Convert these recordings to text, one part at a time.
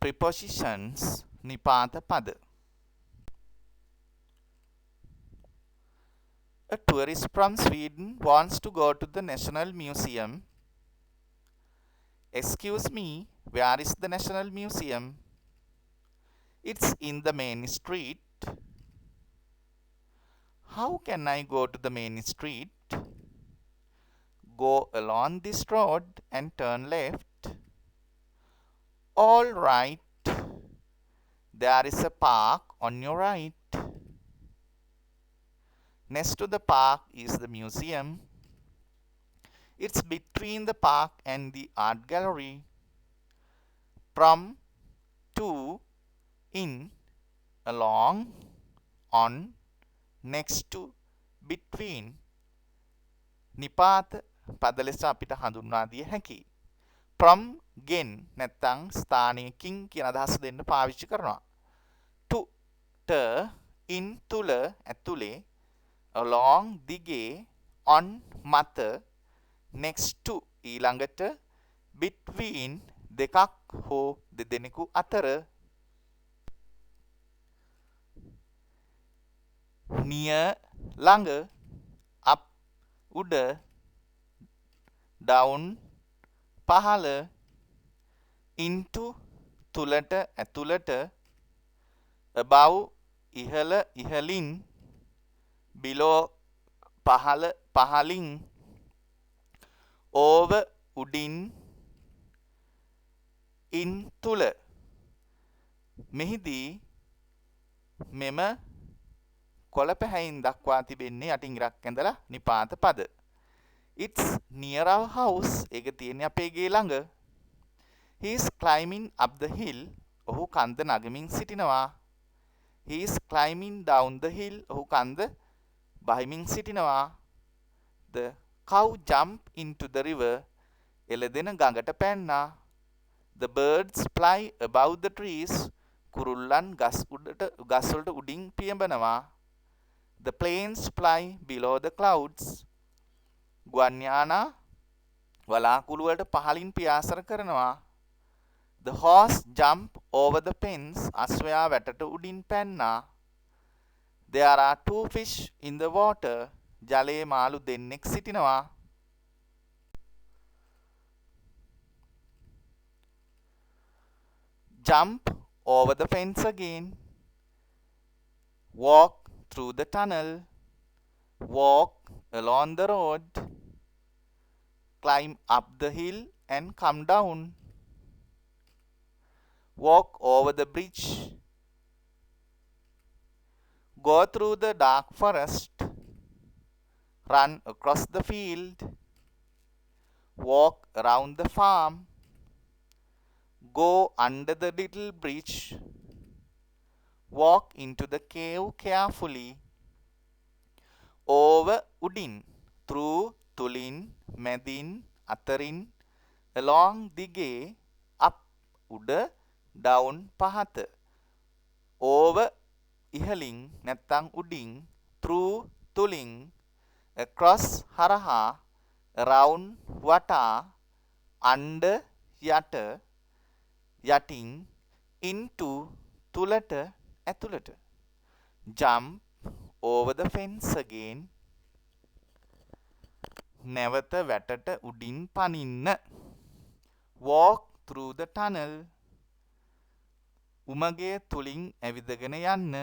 prepositions nipata pada. A tourist from Sweden wants to go to the National Museum. Excuse me, where is the National Museum? It's in the main street. How can I go to the main street? Go along this road and turn left. All right. There is a park on your right. Next to the park is the museum. It's between the park and the art gallery. From, to, in, along, on, next to, between නිපාත පද ලෙස අපිට හඳුන්වා දිය හැකියි. from ගෙන් නැත්නම් ස්ථානයකින් කියන අදහස දෙන්න පාවිච්චි කරනවා. to ට in තුල ඇතුලේ along දිගේ on මත next to ඊළඟට between දෙකක් හෝ දෙදෙනෙකු අතර near ළඟ up උඩ down පහළ into තුලට ඇතුළට above ඉහළ ඉහළින් below පහළ පහළින් over උඩින් in තුල මෙහිදී මෙම කොළ පැහැයින් දක්වා තිබෙන්නේ යටින් ඉරක් ඇඳලා නිපාත පද. It's near our house. ඒක තියෙන්නේ අපේ ගේ ළඟ. He is climbing up the hill. ඔහු කන්ද නගමින් සිටිනවා. He is climbing down the hill. ඔහු කන්ද බහිමින් සිටිනවා. The cow jumped into the river. එළදෙන ගඟට පැන්නා. The birds fly above the trees. කුරුල්ලන් ගස් වලට උඩින් පියඹනවා. The planes fly below the clouds. ගුවන් යානා වලාකුළු වලට පහළින් පියාසර කරනවා. The horse jumped over the fence. අශ්වයා වැටට උඩින් පැන්නා. There are two fish in the water. ජලයේ මාළු දෙන්නෙක් සිටිනවා. Jump over the fence again. Walk through the tunnel. Walk along the road. Climb up the hill and come down. Walk over the bridge. Go through the dark forest. Run across the field. Walk around the farm. Go under the little bridge. Walk into the cave carefully. Over උඩින්, through තුලින්, මැදින්, අතරින්, along දිගේ, up උඩ, down පහත. Over ඉහළින් නැත්නම් උඩින්, through තුලින්, across හරහා, around වටා, under යට, යටින්, into තුලට ඇතුළට. Jump over the fence again. නැවත වැටට උඩින් පනින්න. Walk through the tunnel. උමගේ තුලින් ඇවිදගෙන යන්න.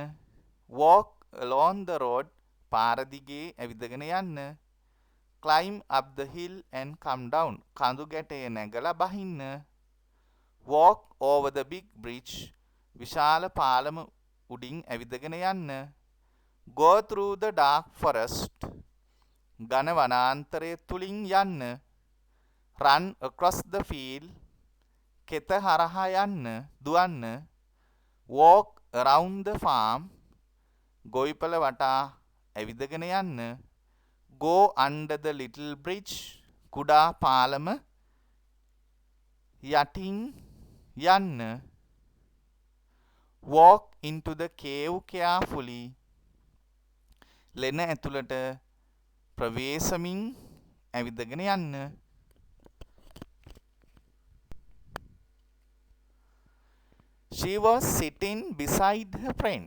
Walk along the road. පාර දිගේ ඇවිදගෙන යන්න. Climb up the hill and come down. කඳු ගැටය නැගලා බහින්න. Walk over the big bridge. විශාල පාලම උඩින් ඇවිදගෙන යන්න. Go through the dark forest. ඝන වනාන්තරය තුලින් යන්න. Run across the field. කෙත හරහා යන්න, දුවන්න. Walk around the farm. ගොවිපළ වටා ඇවිදගෙන යන්න. Go under the little bridge. කුඩා පාලම යටින් යන්න. Walk into the cave carefully. ලෙන ඇතුළට ප්‍රවේශමින් ඇවිදගෙන යන්න. She was sitting beside her friend.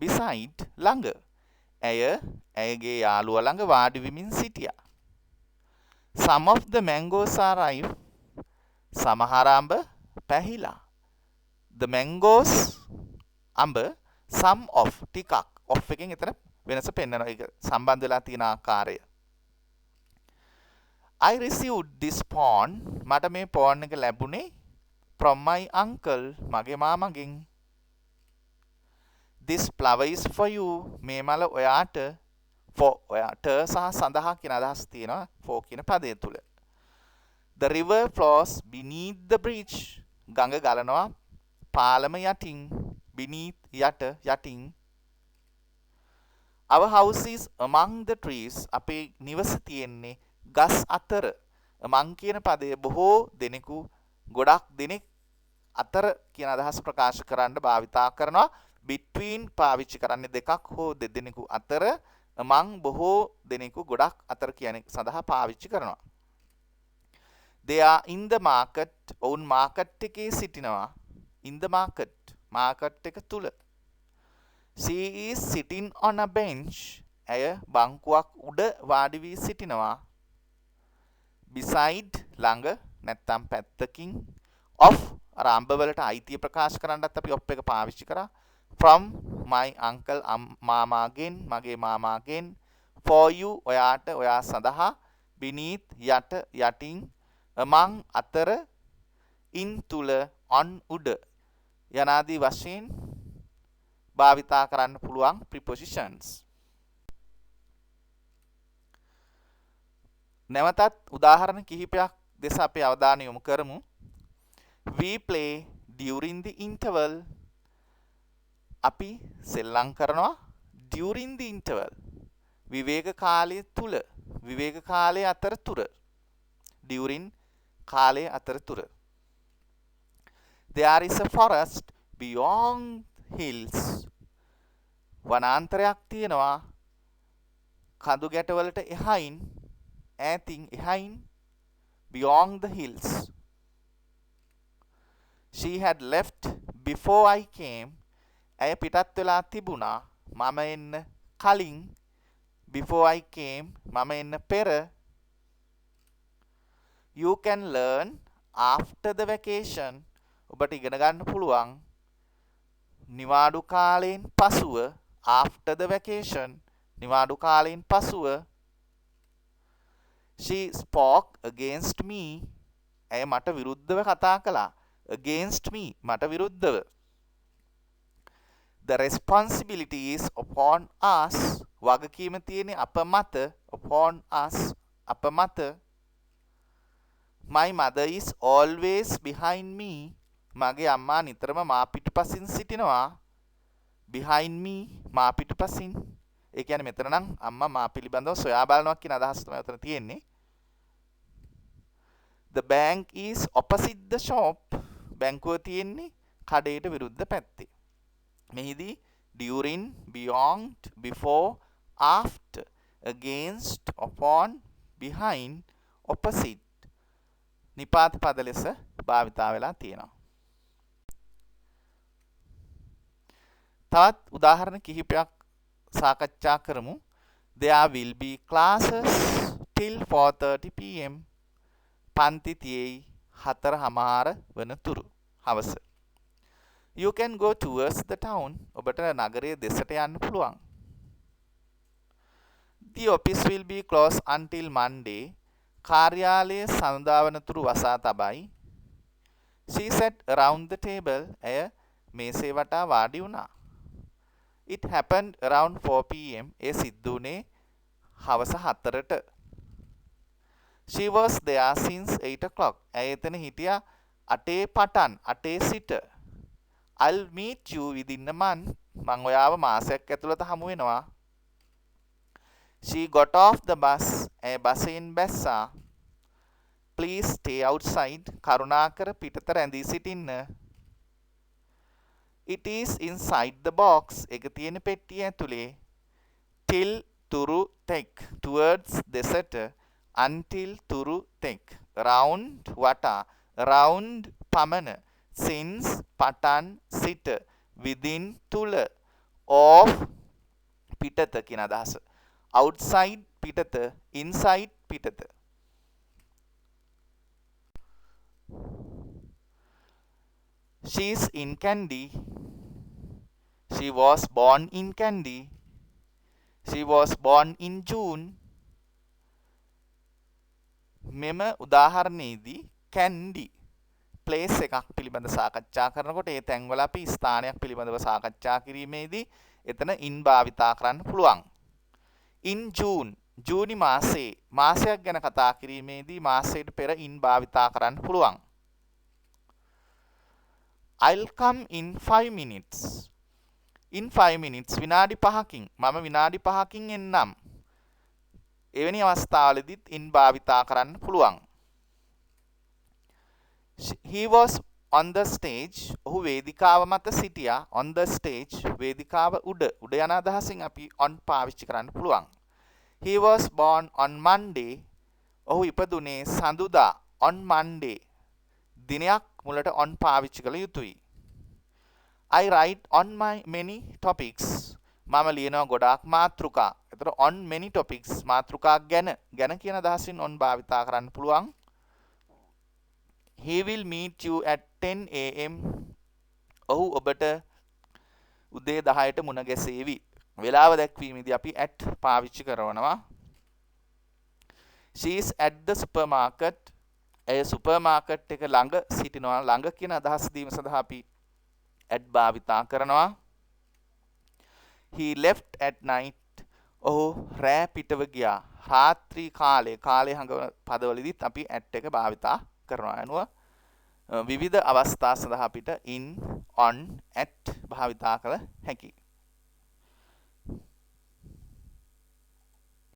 Beside ළඟ. ඇය ඇයගේ යාළුවා ළඟ වාඩි වෙමින් සිටියා. Some of the mangoes are ripe. සමහර අඹ පැහිලා. The mangoes අඹ some of ටිකක් of එකෙන් එතන වෙනස පෙන්වනවා. ඒක සම්බන්ධ වෙලා තියෙන ආකාරය. I received this pawn. මට මේ pawn එක ලැබුණේ from my uncle. මගේ මාමගෙන්. This flower is for you. මේ මල ඔයාට for ඔයාට සහ සඳහා කියන අදහස් තියෙනවා for කියන පදය තුල. The river flows beneath the bridge. ගඟ ගලනවා පාලම යටින්. beneath යට යටින්. Our house is among the trees. අපේ නිවස තියෙන්නේ ගස් අතර. among කියන පදය බොහෝ දෙනෙකු ගොඩක් දෙනෙක් අතර කියන අදහස ප්‍රකාශ කරන්න භාවිතා කරනවා. between පාවිච්චි කරන්නේ දෙකක් හෝ දෙදෙනෙකු අතර. among බොහෝ දෙනෙකු ගොඩක් අතර කියන සඳහා පාවිච්චි කරනවා. They are in the market. ඔවුන් market එකේ සිටිනවා. in the market. market එක තුල. She is sitting on a bench. ඇය බංකුවක් උඩ වාඩි වී සිටිනවා. Beside ළඟ නැත්තම් පැත්තකින්. Of අර අඹ වලට අයිතිය ප්‍රකාශ කරන්නත් අපි of එක පාවිච්චි කරා. From my uncle මාමාගෙන් මගේ මාමාගෙන්. For you ඔයාට ඔයා සඳහා. Beneath යට යටින්. Among අතර. In තුල on උඩ යනාදී වශයෙන් භාවිතා කරන්න පුළුවන් prepositions. නැවතත් උදාහරණ කිහිපයක් දෙස අපි අවධානය යොමු කරමු. We play during the interval. අපි සෙල්ලම් කරනවා during the interval. විවේක කාලය තුල. විවේක කාලය අතරතුර. during කාලය අතරතුර. There is a forest beyond hills. වනාන්තරයක් තියෙනවා කඳු ගැටවලට එහයින් ඈතින් එහයින්. beyond the hills. She had left before I came. ඇය පිටත් වෙලා තිබුණා මම එන්න කලින්. before I came මම එන්න පෙර. You can learn after the vacation. ඔබට ඉගෙන ගන්න පුළුවන් නිවාඩු කාලයෙන් පසුව. after the vacation නිවාඩු කාලයෙන් පසුව. She spoke against me. ඇය මට විරුද්ධව කතා කළා. against me මට විරුද්ධව. The responsibility is upon us. වගකීම තියෙන්නේ අප මත. upon us අප මත. My mother is always behind me. මගේ අම්මා නිතරම මා පිටුපසින් සිටිනවා. behind me මා පිටුපසින්. ඒ කියන්නේ මෙතන නම් අම්මා මා පිළිබඳව සොයා බලනවා කියන අදහස තමයි උතන තියෙන්නේ. The bank is opposite the shop. බැංකුව තියෙන්නේ කඩේට විරුද්ධ පැත්තේ. මෙහිදී during, beyond, before, after, against, upon, behind, opposite නිපාත පද ලෙස භාවිතා වෙලා තියෙනවා. තවත් උදාහරණ කිහිපයක් සාකච්ඡා කරමු. There will be classes till 4:30 pm. පන්ති තියේයි 4:00 වනතුරු හවස. You can go towards the town. ඔබට නගරයේ දෙසට යන්න පුළුවන්. The office will be closed until Monday. කාර්යාලය සඳුදා වනතුරු වසා තබයි. She sat around the table. ඇය මේසේ වටා වාඩි වුණා. It happened around 4 pm. ඒ සිද්ධ වුණේ හවස 4ට. She was there since 8 o'clock. ඇය එතන හිටියා 8 පටන් 8 සිට. I'll meet you within a month. මං ඔයාව මාසයක් ඇතුළත හමු වෙනවා. She got off the bus. ඇය බසයෙන් බැස්සා. Please stay outside. කරුණාකර පිටත රැඳී සිටින්න. It is inside the box. එක තියෙන පෙට්ටිය ඇතුලේ. Till තුරු තෙක්. Towards දෙසට. Until තුරු තෙක්. Round වටා. Round පමණ. since පටන් සිට within තුල of පිටත කියන අදහස. outside පිටත inside පිටත. she is in Kandy. she was born in Kandy. she was born in June. මෙම උදාහරණයේදී Kandy place එකක් පිළිබඳ සාකච්ඡා කරනකොට ඒ තැන්වල අපි ස්ථානයක් පිළිබඳව සාකච්ඡා කිරීමේදී එතන in භාවිතා කරන්න පුළුවන්. in June ජූනි මාසයේ මාසයක් ගැන කතා කිරීමේදී මාසයට පෙර in භාවිතා කරන්න පුළුවන්. I'll come in 5 minutes. in 5 minutes විනාඩි 5කින් මම විනාඩි 5කින් එන්නම්. එවැනි අවස්ථාවලදීත් in භාවිතා කරන්න පුළුවන්. he was on the stage. ඔහු වේදිකාව මත සිටියා. on the stage වේදිකාව උඩ යන අදහසින් අපි on පාවිච්චි කරන්න පුළුවන්. he was born on Monday. ඔහු ඉපදුනේ සඳුදා. on Monday දිනයක් මුලට on පාවිච්චි කළ යුතුයි. I write on my many topics. මම ලියනවා ගොඩාක් මාතෘකා. ඒතර on many topics මාතෘකා ගැන කියන අදහසින් on භාවිතා කරන්න පුළුවන්. he will meet you at 10 am. ඔහු ඔබට උදේ 10ට මුණ ගැසේවි. වේලාව දැක්වීමේදී අපි at පාවිච්චි කරනවා. she is at the supermarket. A supermarket එක ළඟ සිටිනවා. ළඟ කියන අදහස දීම සඳහා අපි at භාවිතා කරනවා. he left at night. ඔහු රෑ පිටව ගියා. රාත්‍රී කාලේ හඟ පදවලදීත් අපි at එක භාවිතා කරනවා. අනුව විවිධ අවස්ථා සඳහා අපිට in on at භාවිතා කළ හැකියි.